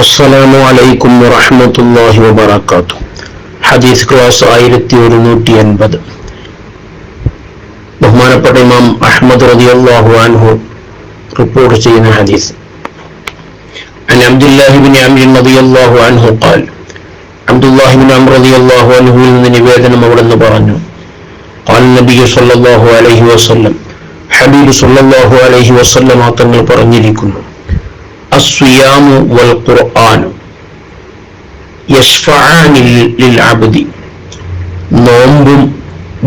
അസ്സലാമു അലൈക്കും വറഹ്മത്തുള്ളാഹി വബറകാതുഹു. ഹദീസ് ക്ലാസ് 1180. ബഹുമാനപ്പെട്ട ഇമാം അഹ്മദ് റളിയല്ലാഹു അൻഹു റിപ്പോർട്ട് ചെയ്യുന്ന ഹദീസ്. عن عبد الله بن عمرو رضي الله عنه قال عبد الله بن عمرو رضي الله عنه നിന്ന് നിവേദനം അവിടുന്ന് പറഞ്ഞു, قال النبي صلى الله عليه وسلم, ഹബീബ് സല്ലല്ലാഹു അലൈഹി വസല്ലം തങ്ങൾ പറഞ്ഞിരിക്കുന്നു, الصيام والقرآن يشفعان للعبد. നോമ്പും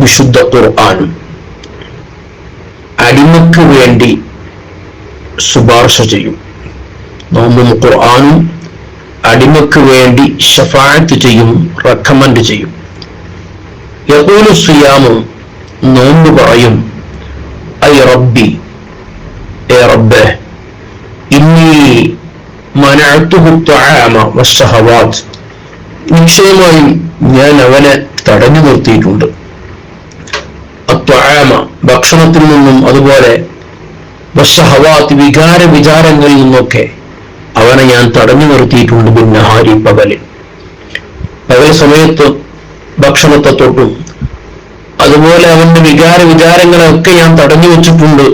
വിശുദ്ധ ഖുർആനും അടിമക്ക് വേണ്ടി ശുപാർശ ചെയ്യും. നോമ്പും ഖുർആനും അടിമക്ക് വേണ്ടി ശഫാഅത്ത് ചെയ്യും, റെക്കമെൻഡ് ചെയ്യും. യഖൂലു സിയാമു, നോമ്പ് പറയും, ഐ റബ്ബി, ഏ റബ്ബേ, ഇന്നി മനഅതുഹു ത്വആമ വശഹവാത്ത്, നിശ്ചയമായും ഞാൻ അവനെ തടഞ്ഞു നിർത്തിയിട്ടുണ്ട്. അത്വആമ, ഭക്ഷണത്തിൽ നിന്നും, അതുപോലെ വശഹവാത്ത്, വിചാരങ്ങളിൽ നിന്നൊക്കെ അവനെ ഞാൻ തടഞ്ഞു നിർത്തിയിട്ടുണ്ട്. ബിന്നഹാരി, പകൽ സമയത്ത് ഭക്ഷണത്തെ തൊട്ടും അതുപോലെ അവന്റെ വിചാരങ്ങളെയൊക്കെ ഞാൻ തടഞ്ഞു വെച്ചിട്ടുണ്ട്.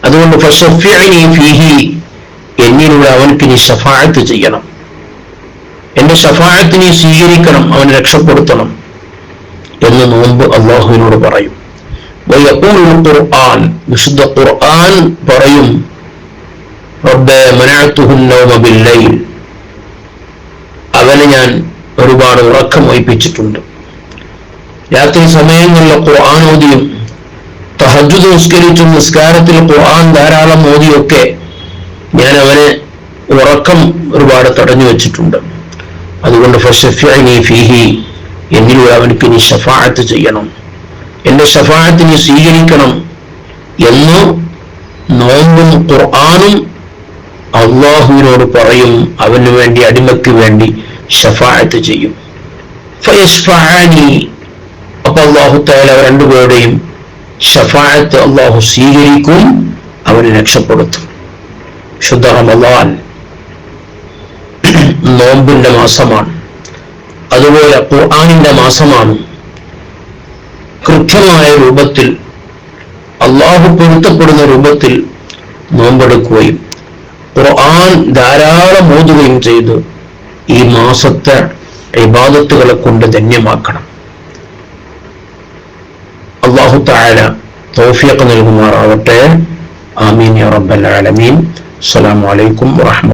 അതുകൊണ്ട് ഫശഫിഅനി ഫീഹി, എന്നിലൂടെ അവനക്ക് നീ ശഫാഅത്ത് ചെയ്യണം, എന്റെ ശഫാഅത്ത് നീ സ്വീകരിക്കണം, അവനെ രക്ഷപ്പെടുത്തണം എന്ന് നോമ്പ് അള്ളാഹുവിനോട് പറയും. വയഖൂലുൽ ഖുർആൻ, വിശുദ്ധ ഖുർആൻ പറയും, റബ്ബേ മനഅതുഹു നൗമ ബില്ലൈൽ, അവനെ ഞാൻ ഒരുപാട് ഉറക്കം ഒഴിപ്പിച്ചിട്ടുണ്ട്. രാത്രി സമയങ്ങളിലെ ഖുർആൻ ഓതിയും തഹജ്ജുദ് നിസ്കരിച്ചും നിസ്കാരത്തിൽ ഖുർആൻ ധാരാളം ഓതിയൊക്കെ ഞാൻ അവനെ ഉറക്കം ഒരുപാട് തടഞ്ഞു വെച്ചിട്ടുണ്ട്. അതുകൊണ്ട് ഫശഫിഅനി ഫീഹി, എന്നിലൂടെ അവനക്ക് നീ ശഫാഅത്ത് ചെയ്യണം, എന്റെ ശഫാഅത്ത് നീ സ്വീകരിക്കണം എന്ന് നോമ്പും ഖുർആനും അള്ളാഹുവിനോട് പറയും. അവന് വേണ്ടി, അടിമക്ക് വേണ്ടി ശഫാഅത്ത് ചെയ്യും. ഫയശ്ഫഅനി, അപ്പൊ അല്ലാഹു തആല രണ്ടുപേരുടെയും ശഫാഅത്ത് അള്ളാഹു സ്വീകരിക്കും, അവനെ രക്ഷപ്പെടുത്തും. ശുദ്ധ റമളാൻ നോമ്പിന്റെ മാസമാണ്, അതുപോലെ ഖുർആനിന്റെ മാസമാണ്. കൃത്യമായ രൂപത്തിൽ, അള്ളാഹു പൊരുത്തപ്പെടുന്ന രൂപത്തിൽ നോമ്പെടുക്കുകയും ഖുർആൻ ധാരാളം ഓതുകയും ചെയ്ത് ഈ മാസത്തെ ഇബാദത്തുകളെ കൊണ്ട് ധന്യമാക്കണം. അല്ലാഹു തആല തൗഫീഖ് നൽകുമാറാവട്ടെ. ആമീൻ യാ റബ്ബൽ ആലമീൻ. അസ്സലാമു അലൈക്കും വറഹ്മത്തുള്ളാഹി.